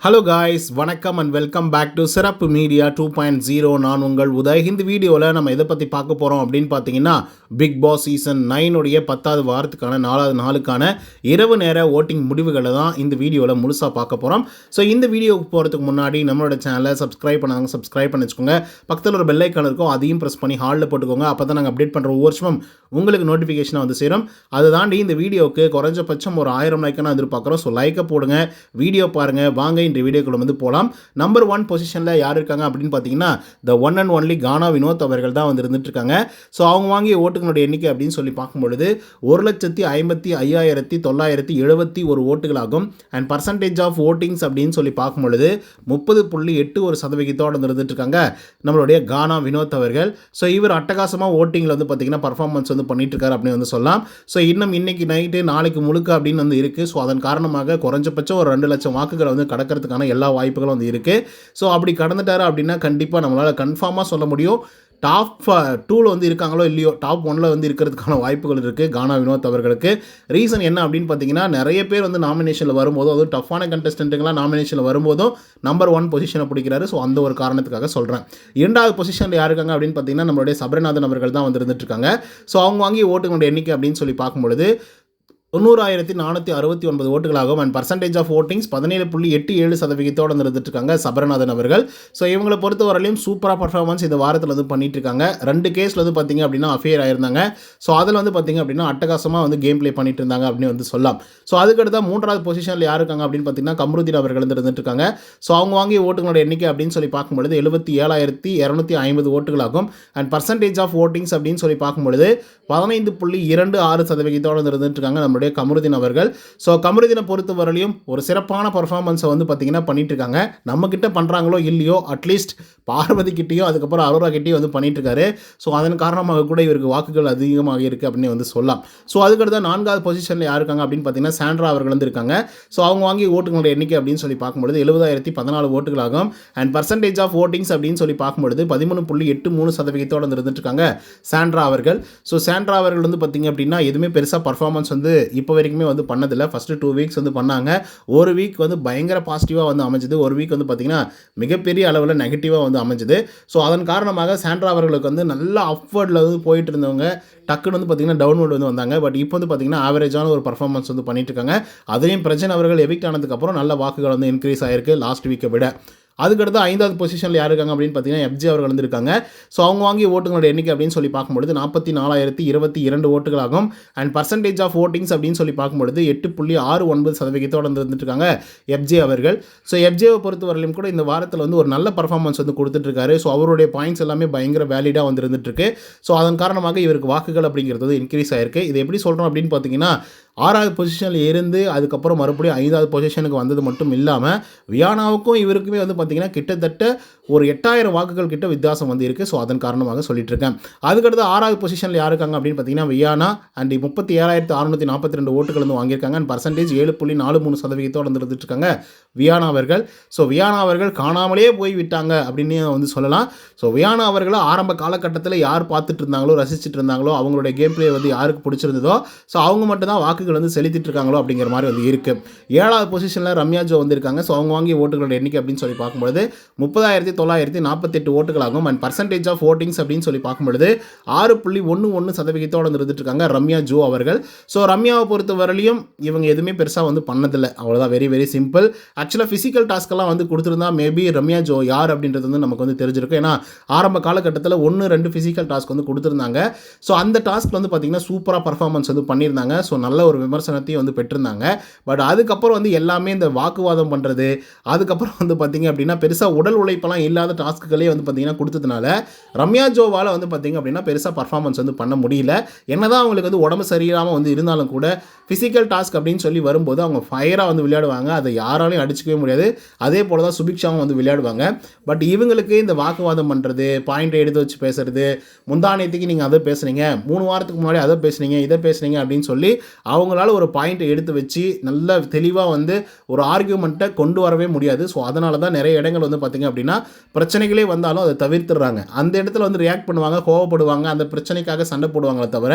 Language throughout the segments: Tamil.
ஹலோ காய்ஸ், வணக்கம் அண்ட் வெல்கம் பேக் டு சிறப்பு மீடியா 2.0. நான் உங்கள் உதய். இந்த வீடியோவில் நம்ம எதை பற்றி பார்க்க போகிறோம் அப்படின்னு பார்த்தீங்கன்னா, பிக் பாஸ் சீசன் 9 10வது வாரத்துக்கான 4வது நாளுக்கான இரவு நேர ஓட்டிங் முடிவுகளை தான் இந்த வீடியோவில் முழுசாக பார்க்க போகிறோம். ஸோ இந்த வீடியோவுக்கு போகிறதுக்கு முன்னாடி நம்மளோட சேனலை சப்ஸ்கிரைப் பண்ணாங்க, சப்ஸ்கிரைப் பண்ணி வச்சுக்கோங்க. பக்கத்தில் ஒரு பெல் ஐக்கான் இருக்கும், அதையும் ப்ரெஸ் பண்ணி ஹாலில் போட்டுக்கோங்க. அப்போ தான் நாங்கள் அப்டேட் பண்ணுற ஒவ்வொரு வருஷமும் உங்களுக்கு நோட்டிஃபிகேஷனாக வந்து சேரும். அதை தாண்டி இந்த வீடியோவுக்கு குறைஞ்சபட்சம் ஒரு 1000 லைக்கான எதிர்பார்க்குறோம். ஸோ லைக்கை போடுங்க, வீடியோ பாருங்கள். வாங்க இந்த வீடியோக்குள்ள வந்து போகலாம். நம்பர் 1 பொசிஷனில் யார் இருக்காங்க அப்படின்னு பார்த்தீங்கன்னா, த ஒன் அண்ட் ஒன்லி கானா வினோத் அவர்கள் தான் வந்து இருந்துட்டு இருக்காங்க. ஸோ அவங்க வாங்கிய ஓட்டுகளுடைய எண்ணிக்கை அப்படின்னு சொல்லி பார்க்கும்பொழுது 1,55,971 ஓட்டுகளாகும். அண்ட் பர்சன்டேஜ் ஆஃப் ஓட்டிங்ஸ் அப்படின்னு சொல்லி பார்க்கும்பொழுது 30.81% இருந்துட்டு இருக்காங்க நம்மளுடைய கானா வினோத் அவர்கள். ஸோ இவர் அட்டகாசமாக ஓட்டிங்கில் வந்து பார்த்தீங்கன்னா பர்ஃபார்மன்ஸ் வந்து பண்ணிட்டு இருக்காரு அப்படின்னு வந்து சொல்லலாம். ஸோ இன்னும் இன்னைக்கு நைட்டு நாளைக்கு முழுக்க அப்படின்னு வந்து இருக்குது. ஸோ அதன் காரணமாக குறைஞ்சபட்சம் ஒரு 2 லட்சம் வாக்குகளை வந்து கடக்கிறதுக்கான எல்லா வாய்ப்புகளும் வந்து இருக்குது. ஸோ அப்படி கடந்துட்டாரு அப்படின்னா கண்டிப்பாக நம்மளால் கன்ஃபார்மாக சொல்ல முடியும், டாப் 2 வந்து இருக்காங்களோ இல்லையோ, டாப் 1 வந்து இருக்கிறதுக்கான வாய்ப்புகள் இருக்குது கானா வினோத் அவர்களுக்கு. ரீசன் என்ன அப்படின்னு பார்த்தீங்கன்னா, நிறைய பேர் வந்து நாமினேஷனில் வரும்போதும், அதுவும் டஃப்பான கண்டஸ்டன்ட்டுங்களாம் நாமினேஷனில் வரும்போதும் நம்பர் 1 பொசிஷனை பிடிக்கிறாரு. ஸோ அந்த ஒரு காரணத்துக்காக சொல்கிறேன். 2வது பொசிஷனில் யார் இருக்காங்க அப்படின்னு பார்த்தீங்கன்னா, நம்மளுடைய சபரிநாதன் அவர்கள் தான் வந்து இருந்துட்டு இருக்காங்க. ஸோ அவங்க வாங்கி ஓட்டுகளுடைய எண்ணிக்கை அப்படின்னு சொல்லி பார்க்கும்பொழுது 90,469 ஓட்டுகளாகும். அண்ட் பர்சன்டேஜ் ஆஃப் ஓட்டிங்ஸ் 17.87% இருந்துட்டு இருக்காங்க சபரநாதன் அவர்கள். ஸோ இவங்களை பொறுத்தவரையிலும் சூப்பராக பர்ஃபார்மன்ஸ் இந்த வாரத்தில் வந்து பண்ணிட்டு இருக்காங்க. 2 கேஸில் வந்து பார்த்தீங்க அப்படின்னா அஃபேர் ஆயிருந்தாங்க. ஸோ அதில் வந்து பார்த்தீங்க அப்படின்னா அட்டகாசமாக வந்து கேம் ப்ளே பண்ணிட்டு இருந்தாங்க அப்படின்னு வந்து சொல்லலாம். ஸோ அதுக்கடுத்த 3வது பொசிஷனில் யார் இருக்காங்க அப்படின்னு பார்த்தீங்கன்னா, கம்ருதீன் அவர்கள் வந்து இருந்துட்டு இருக்காங்க. ஸோ அவங்க வாங்கிய ஓட்டுகளோட எண்ணிக்கை அப்படின்னு சொல்லி பார்க்கும்பொழுது 77,250 ஓட்டுகளாகும். அண்ட் பர்சன்டேஜ் ஆஃப் ஓட்டிங்ஸ் அப்படின்னு சொல்லி பார்க்கும்பொழுது 15.26% இருந்துட்டு இருக்காங்க நம்மளுடைய கமருதீன் அவர்கள். ஸோ கமருதீனை பொறுத்தவரையிலும் ஒரு சிறப்பான பர்ஃபார்மன்ஸை வந்து பார்த்தீங்கன்னா பண்ணிட்டு இருக்காங்க. நம்ம கிட்ட பண்ணுறாங்களோ இல்லையோ, அட்லீஸ்ட் பார்வதி கிட்டேயோ அதுக்கப்புறம் அரோரா கிட்டேயும் வந்து பண்ணிட்டு இருக்காரு. ஸோ அதன் காரணமாக கூட இவருக்கு வாக்குகள் அதிகமாக இருக்குது அப்படின்னு வந்து சொல்லலாம். ஸோ அதுக்கடுத்த 4வது பொசிஷனில் யார் இருக்காங்க அப்படின்னு பார்த்தீங்கன்னா, சாண்ட்ரா அவர்கள் வந்து இருக்காங்க. ஸோ அவங்க வாங்கி ஓட்டுகளுடைய எண்ணிக்கை அப்படின்னு சொல்லி பார்க்கும்பொழுது 70,014 ஓட்டுகளாகும். அண்ட் பர்சன்டேஜ் ஆஃப் ஓட்டிங்ஸ் அப்படின்னு சொல்லி பார்க்கும்பொழுது 13.83% இருந்துட்டு இருக்காங்க சாண்ட்ரா அவர்கள். ஸோ சாண்ட்ரா அவர்கள் வந்து பார்த்தீங்க அப்படின்னா எதுவுமே பெருசாக பர்ஃபார்மன்ஸ் வந்து இப்போ வரைக்குமே வந்து பண்ணதில்லை. ஃபஸ்ட்டு 2 வீக்ஸ் வந்து பண்ணாங்க. ஒரு வீக் வந்து பயங்கர பாசிட்டிவாக வந்து அமைஞ்சது, ஒரு வீக் வந்து பார்த்திங்கன்னா மிகப்பெரிய அளவில் நெகட்டிவாக வந்து அமைஞ்சது. ஸோ அதன் காரணமாக சாண்ட்ரா அவர்களுக்கு வந்து நல்லா அப்வர்டில் வந்து போயிட்டு இருந்தவங்க டக்குன்னு வந்து பார்த்திங்கன்னா டவுன்வர்டு வந்து வந்தாங்க. பட் இப்போ வந்து பார்த்திங்கன்னா ஆவரேஜான ஒரு பர்ஃபார்மன்ஸ் வந்து பண்ணிட்டு இருக்காங்க. அதுலேயும் பிரச்சனை அவர்கள் எவிக்ட் ஆனதுக்கப்புறம் நல்ல வாக்குகள் வந்து இன்க்ரீஸ் ஆகிருக்கு லாஸ்ட் வீக்கை விட. அதுக்கடுத்து 5வது பொசிஷனில் யார் இருக்காங்க அப்படின்னு பார்த்தீங்கன்னா, எஃப்ஜே அவர்கள் வந்து இருக்காங்க. ஸோ அவங்க வாங்கிய ஓட்டுகளோட எண்ணிக்கை அப்படின்னு சொல்லி பார்க்கும்பொழுது 44,022 ஓட்டுகளாகும். அண்ட் பர்சன்டேஜ் ஆஃப் ஓட்டிங்ஸ் அப்படின்னு சொல்லி பார்க்கும்பொழுது 8.69% இருந்துட்டு இருக்காங்க எஃப்ஜே அவர்கள். ஸோ எஃப்ஜேவை பொறுத்தவரையிலும் கூட இந்த வாரத்தில் வந்து ஒரு நல்ல பர்ஃபார்மன்ஸ் வந்து கொடுத்துட்ருக்காரு. ஸோ அவருடைய பாயிண்ட்ஸ் எல்லாமே பயங்கர வேலிடாக வந்து இருந்துகிட்ருக்கு. ஸோ அதன் காரணமாக இவருக்கு வாக்குகள் அப்படிங்கிறது இன்க்ரீஸ் ஆயிருக்கு. இது எப்படி சொல்கிறோம் அப்படின்னு பார்த்தீங்கன்னா, 6வது பொசிஷனில் இருந்து அதுக்கப்புறம் மறுபடியும் 5வது பொசிஷனுக்கு வந்தது மட்டும் இல்லாமல் வியானாவுக்கும் இவருக்குமே வந்து பார்த்திங்கன்னா கிட்டத்தட்ட ஒரு 8,000 வாக்குகள் கிட்ட வித்தியாசம் வந்து இருக்குது. ஸோ அதன் காரணமாக சொல்லிட்டு இருக்கேன். அதுக்கடுத்து 6வது பொசிஷனில் யார் இருக்காங்க அப்படின்னு பார்த்தீங்கன்னா, வியானா அண்ட் 37,642 ஓட்டுகள் வந்து வாங்கியிருக்காங்க. அண்ட் பர்சன்டேஜ் 7.43% இருந்துட்டு இருக்காங்க வியானா அவர்கள். ஸோ வியானா அவர்கள் காணாமலே போய் விட்டாங்க அப்படின்னு வந்து சொல்லலாம். ஸோ வியானா அவர்களை ஆரம்ப காலகட்டத்தில் யார் பார்த்துட்டு இருந்தாங்களோ, ரசிச்சுட்டு இருந்தாங்களோ, அவங்களுடைய கேம் பிளே வந்து யாருக்கு பிடிச்சிருந்ததோ, ஸோ அவங்க மட்டும் தான் வாக்குகள் வந்து செலுத்திட்டு இருக்காங்களோ அப்படிங்கிற மாதிரி வந்து இருக்குது. 7வது பொசிஷனில் ரம்யா ஜோ வந்திருக்காங்க. ஸோ அவங்க வாங்கிய ஓட்டுகளோட எண்ணிக்கை அப்படின்னு சொல்லி பார்க்கும்பொழுது 30,948 ஓட்டுகளாகும். அண்ட் பர்சன்டேஜ் ஆஃப் ஓட்டிங்ஸ் அப்படின்னு சொல்லி பார்க்கும்பொழுது 6.11% இருந்துட்டு இருக்காங்க ரம்யா ஜோ அவர்கள். ஸோ ரம்யாவை பொறுத்த வரலையும் இவங்க எதுவுமே பெருசாக வந்து பண்ணதில்லை, அவ்வளோதான். Very very simple. ஆக்சுவலாக ஃபிசிக்கல் டாஸ்க்கெல்லாம் வந்து கொடுத்துருந்தா மேபி ரம்யா ஜோ யார் அப்படின்றது வந்து நமக்கு வந்து தெரிஞ்சிருக்கும். ஏன்னா ஆரம்ப காலகட்டத்தில் 1-2 ஃபிசிக்கல் டாஸ்க் வந்து கொடுத்துருந்தாங்க. ஸோ அந்த டாஸ்க் வந்து பார்த்திங்கன்னா சூப்பராக பர்ஃபார்மன்ஸ் வந்து பண்ணியிருந்தாங்க. ஸோ நல்ல ஒரு விமர்சனத்தையும் வந்து பெற்றிருந்தாங்க. பட் அதுக்கப்புறம் வந்து எல்லாமே இந்த வாக்குவாதம் பண்ணுறது, அதுக்கப்புறம் வந்து பார்த்திங்க அப்படின்னா பெருசாக உடல் உழைப்பெல்லாம் இல்லாத டாஸ்க்குகளே வந்து பார்த்திங்கன்னா கொடுத்ததுனால ரம்யா ஜோவால் வந்து பார்த்திங்க அப்படின்னா பெருசாக பர்ஃபார்மன்ஸ் வந்து பண்ண முடியல. என்னதான் அவங்களுக்கு வந்து உடம்பு சரியில்லாமல் வந்து இருந்தாலும் கூட ஃபிசிக்கல் டாஸ்க் அப்படின்னு சொல்லி வரும்போது அவங்க ஃபயராக வந்து விளையாடுவாங்க. அதை யாராலையும் அடிச்சிக்கவே முடியாது. அதே போல் தான் சுபிக்ஷாவும் வந்து விளையாடுவாங்க. பட் இவங்களுக்கு இந்த வாக்குவாதம் பண்ணுறது, பாயிண்ட்டை எடுத்து வச்சு பேசுறது, முந்தானத்துக்கு நீங்கள் அதை பேசுனீங்க, 3 வாரத்துக்கு முன்னாடி அதை பேசுனீங்க, இதை பேசுனீங்க அப்படின்னு சொல்லி அவங்களால ஒரு பாயிண்ட்டை எடுத்து வச்சு நல்ல தெளிவாக வந்து ஒரு ஆர்கியூமெண்ட்டை கொண்டு வரவே முடியாது. ஸோ அதனால தான் நிறைய இடங்கள் வந்து பார்த்திங்க அப்படின்னா பிரச்சனைகளே வந்தாலும் அதை தவிர்த்துடுறாங்க. அந்த இடத்துல வந்து ரியாக்ட் பண்ணுவாங்க, கோவப்படுவாங்க, அந்த பிரச்சனைக்காக சண்டை போடுவாங்களே தவிர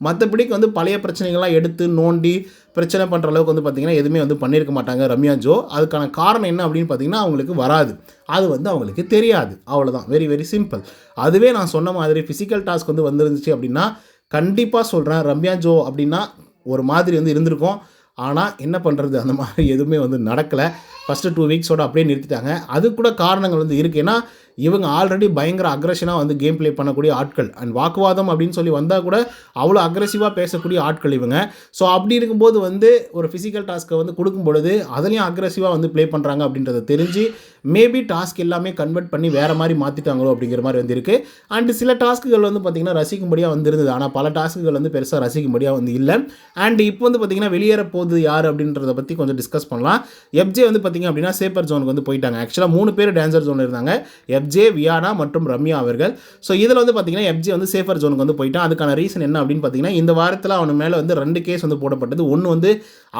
மற்றபடிக்கு வந்து பழைய பிரச்சனைகள்லாம் எடுத்து நோண்டி பிரச்சனை பண்ணுற அளவுக்கு வந்து பார்த்திங்கன்னா எதுவுமே வந்து பண்ணியிருக்க மாட்டாங்க ரம்யா ஜோ. அதுக்கான காரணம் என்ன அப்படின்னு பார்த்திங்கன்னா அவங்களுக்கு வராது, அது வந்து அவங்களுக்கு தெரியாது, அவ்வளோதான். Very very simple. அதுவே நான் சொன்ன மாதிரி ஃபிசிக்கல் டாஸ்க் வந்து வந்துருந்துச்சு அப்படின்னா கண்டிப்பாக சொல்கிறேன் ரம்யா ஜோ அப்படின்னா ஒரு மாதிரி வந்து இருந்திருக்கும். ஆனால் என்ன பண்ணுறது, அந்த மாதிரி எதுவுமே வந்து நடக்கலை. ஃபஸ்ட்டு 2 வீக்ஸோடு அப்படியே நிறுத்திட்டாங்க. அது கூட காரணங்கள் வந்து இருக்குது. ஏன்னா இவங்க ஆல்ரெடி பயங்கர அக்ரெஷனாக வந்து கேம் ப்ளே பண்ணக்கூடிய ஆட்கள், அண்ட் வாக்குவாதம் அப்படின்னு சொல்லி வந்தால் கூட அவ்வளோ அக்ரெசிவாக பேசக்கூடிய ஆட்கள் இவங்க. ஸோ அப்படி இருக்கும்போது வந்து ஒரு ஃபிசிக்கல் டாஸ்க்கை வந்து கொடுக்கும் பொழுது அதுலேயும் அக்ரெசிவாக வந்து ப்ளே பண்ணுறாங்க அப்படின்றத தெரிஞ்சு மேபி டாஸ்க் எல்லாமே கன்வெர்ட் பண்ணி வேறு மாதிரி மாற்றிட்டாங்களோ அப்படிங்கிற மாதிரி வந்து இருக்குது. அண்டு சில டாஸ்க்குகள் வந்து பார்த்திங்கன்னா ரசிக்கும்படியாக வந்துருந்தது, ஆனால் பல டாஸ்க்குகள் வந்து பெருசாக ரசிக்கும்படியாக வந்து இல்லை. அண்ட் இப்போ வந்து பார்த்திங்கன்னா வெளியேற போகுது யார் அப்படின்றத பற்றி கொஞ்சம் டிஸ்கஸ் பண்ணலாம். எஃப்ஜே வந்து பார்த்திங்க அப்படின்னா சேஃபர் ஜோனுக்கு வந்து போயிட்டாங்க. ஆக்சுவலாக 3 பேர் டேஞ்சர் ஜோனில் இருந்தாங்க, எஃப்ஜே, வியானா மற்றும் ரம்யா அவர்கள். ஸோ இதில் வந்து பார்த்திங்கன்னா எஃப்ஜே வந்து சேஃபர் ஜோனுக்கு வந்து போயிட்டான். அதுக்கான ரீசன் என்ன அப்படின்னு பார்த்திங்கன்னா இந்த வாரத்தில் அவனு மேலே வந்து 2 கேஸ் வந்து போடப்பட்டது. ஒன்று வந்து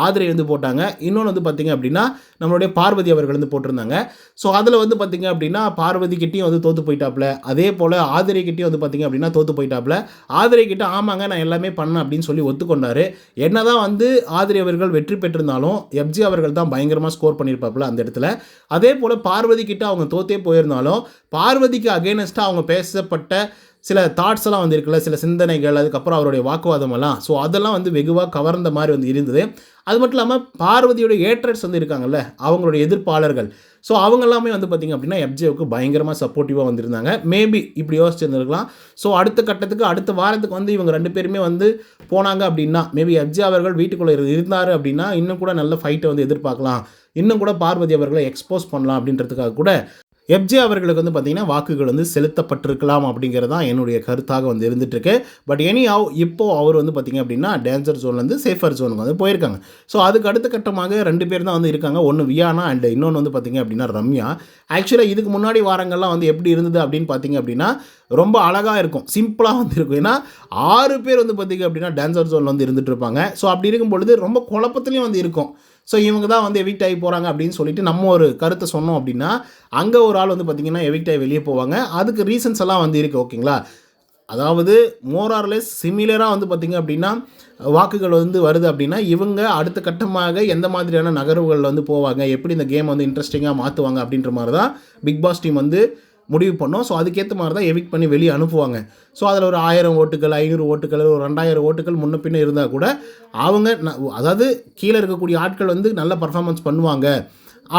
ஆதிரை வந்து போட்டாங்க, இன்னொன்று வந்து பார்த்திங்க அப்படின்னா நம்மளுடைய பார்வதி அவர்கள் வந்து போட்டிருந்தாங்க. ஸோ அதில் வந்து பார்த்திங்க அப்படின்னா பார்வதி கிட்டேயும் வந்து தோற்று போயிட்டாப்புல, அதே போல் ஆதிரை கிட்டேயும் வந்து பார்த்திங்க அப்படின்னா தோற்று போயிட்டாப்புல. ஆதிரை கிட்ட ஆமாங்க நான் எல்லாமே பண்ணேன் அப்படின்னு சொல்லி ஒத்துக்கொண்டார். என்ன தான் வந்து ஆதிரை அவர்கள் வெற்றி பெற்றிருந்தாலும் எஃப்ஜே அவர்கள் தான் பயங்கரமாக ஸ்கோர் பண்ணியிருப்பாப்புல அந்த இடத்துல. அதே போல் பார்வதி கிட்ட அவங்க தோற்றே போயிருந்தாலும் பார்வதிக்கு அகெயின்ஸ்டாக அவங்க பேசப்பட்ட சில தாட்ஸ் எல்லாம் வந்து இருக்குல்ல, சில சிந்தனைகள், அதுக்கப்புறம் அவருடைய வாக்குவாதம் எல்லாம், ஸோ அதெல்லாம் வந்து வெகுவாக கவர்ந்த மாதிரி வந்து இருந்தது. அது மட்டும் இல்லாமல் பார்வதியோட ஏட்ரட்ஸ் வந்து இருக்காங்கல்ல, அவங்களுடைய எதிர்ப்பாளர்கள், ஸோ அவங்க எல்லாமே வந்து பார்த்திங்க அப்படின்னா எஃப்ஜேவுக்கு பயங்கரமாக சப்போர்ட்டிவாக வந்திருந்தாங்க. மேபி இப்படி யோசிச்சிருந்துருக்கலாம். ஸோ அடுத்த கட்டத்துக்கு அடுத்த வாரத்துக்கு வந்து இவங்க 2 பேருமே வந்து போனாங்க அப்படின்னா மேபி எஃப்ஜே அவர்கள் வீட்டுக்குள்ளே இருந்தார் அப்படின்னா இன்னும் கூட நல்ல ஃபைட்டை வந்து எதிர்பார்க்கலாம், இன்னும் கூட பார்வதி அவர்களை எக்ஸ்போஸ் பண்ணலாம் அப்படின்றதுக்காக கூட எஃப்ஜே அவர்களுக்கு வந்து பார்த்திங்கன்னா வாக்குகள் வந்து செலுத்தப்பட்டிருக்கலாம் அப்படிங்கிறது தான் என்னுடைய கருத்தாக வந்து இருந்துகிட்ருக்கு. பட் எனிஹவ் இப்போது அவர் வந்து பார்த்திங்க அப்படின்னா டேஞ்சர் ஜோன்லேருந்து சேஃபர் ஜோனுக்கு வந்து போயிருக்காங்க. ஸோ அதுக்கு அடுத்த கட்டமாக 2 பேர் தான் வந்து இருக்காங்க, ஒன்று வியானா அண்ட் இன்னொன்று வந்து பார்த்திங்க அப்படின்னா ரம்யா. ஆக்சுவலாக இதுக்கு முன்னாடி வாரங்கள்லாம் வந்து எப்படி இருந்தது அப்படின்னு பார்த்திங்க அப்படின்னா ரொம்ப அழகாக இருக்கும், சிம்பிளாக வந்து இருக்கும். ஏன்னா 6 பேர் வந்து பார்த்திங்க அப்படின்னா டேஞ்சர் ஜோனில் வந்து இருந்துகிட்டு இருப்பாங்க. ஸோ அப்படி இருக்கும் பொழுது ரொம்ப குழப்பத்துலேயும் வந்து இருக்கும். ஸோ இவங்க தான் வந்து எவிக்ட் ஆகி போகிறாங்க அப்படின்னு சொல்லிட்டு நம்ம ஒரு கருத்தை சொன்னோம் அப்படின்னா அங்கே ஒரு ஆள் வந்து பார்த்திங்கன்னா எவிக்ட் ஆகி வெளியே போவாங்க. அதுக்கு ரீசன்ஸ் எல்லாம் வந்து இருக்குது, ஓகேங்களா. அதாவது மோர் ஆர் லெஸ் சிமிலராக வந்து பார்த்திங்க அப்படின்னா வாக்குகள் வந்து வருது அப்படின்னா இவங்க அடுத்த கட்டமாக எந்த மாதிரியான நகர்வுகள் வந்து போவாங்க, எப்படி இந்த கேம் வந்து இன்ட்ரெஸ்டிங்காக மாற்றுவாங்க அப்படின்ற மாதிரி தான் பிக் பாஸ் டீம் வந்து முடிவு பண்ணோம். ஸோ அதுக்கேற்ற மாதிரி தான் எவிக்ட் பண்ணி வெளியே அனுப்புவாங்க. ஸோ அதில் ஒரு 1000 ஓட்டுகள், 500 ஓட்டுகள், ஒரு 2000 ஓட்டுகள் முன்ன பின்ன இருந்தால் கூட அவங்க அதாவது கீழே இருக்கக்கூடிய ஆட்கள் வந்து நல்ல பர்ஃபார்மன்ஸ் பண்ணுவாங்க,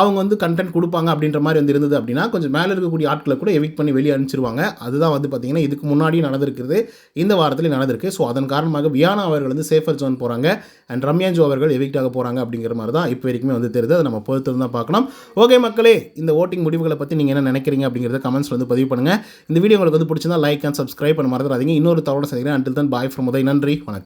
அவங்க வந்து கண்டென்ட் கொடுப்பாங்க அப்படின்ற மாதிரி வந்து இருந்தது அப்படின்னா கொஞ்சம் மேலே இருக்கக்கூடிய ஆட்களை கூட எவிக்ட் பண்ணி வெளியே அனுப்பிச்சிருவாங்க. அதுதான் வந்து பார்த்திங்கன்னா இதுக்கு முன்னாடியும் நடந்திருக்கிறது, இந்த வாரத்தில் நடந்திருக்கு. ஸோ அதன் காரணமாக வியானா அவர்கள் வந்து சேஃபர் ஜோன் போகிறாங்க அண்ட் ரம்யா ஜோ அவர்கள் எவிக்டாக போகிறாங்க அப்படிங்கிற மாதிரி தான் இப்போ வரைக்குமே வந்து தெரியுது. அதை நம்ம பொறுத்து தான் பார்க்கணும். ஓகே மக்களே, இந்த ஓட்டிங் முடிவுகளை பற்றி நீங்கள் என்ன நினைக்கிறீங்க அப்படிங்கிறத கமெண்ட்ஸ் வந்து பதிவு பண்ணுங்கள். இந்த வீடியோ உங்களுக்கு வந்து பிடிச்சிருந்தா லைக் அண்ட் சப்ஸ்கிரைப் பண்ண மறந்துடாதீங்க. இன்னொரு தகவலோட சந்திக்கிறேன். Until then bye from Uday. நன்றி, வணக்கம்.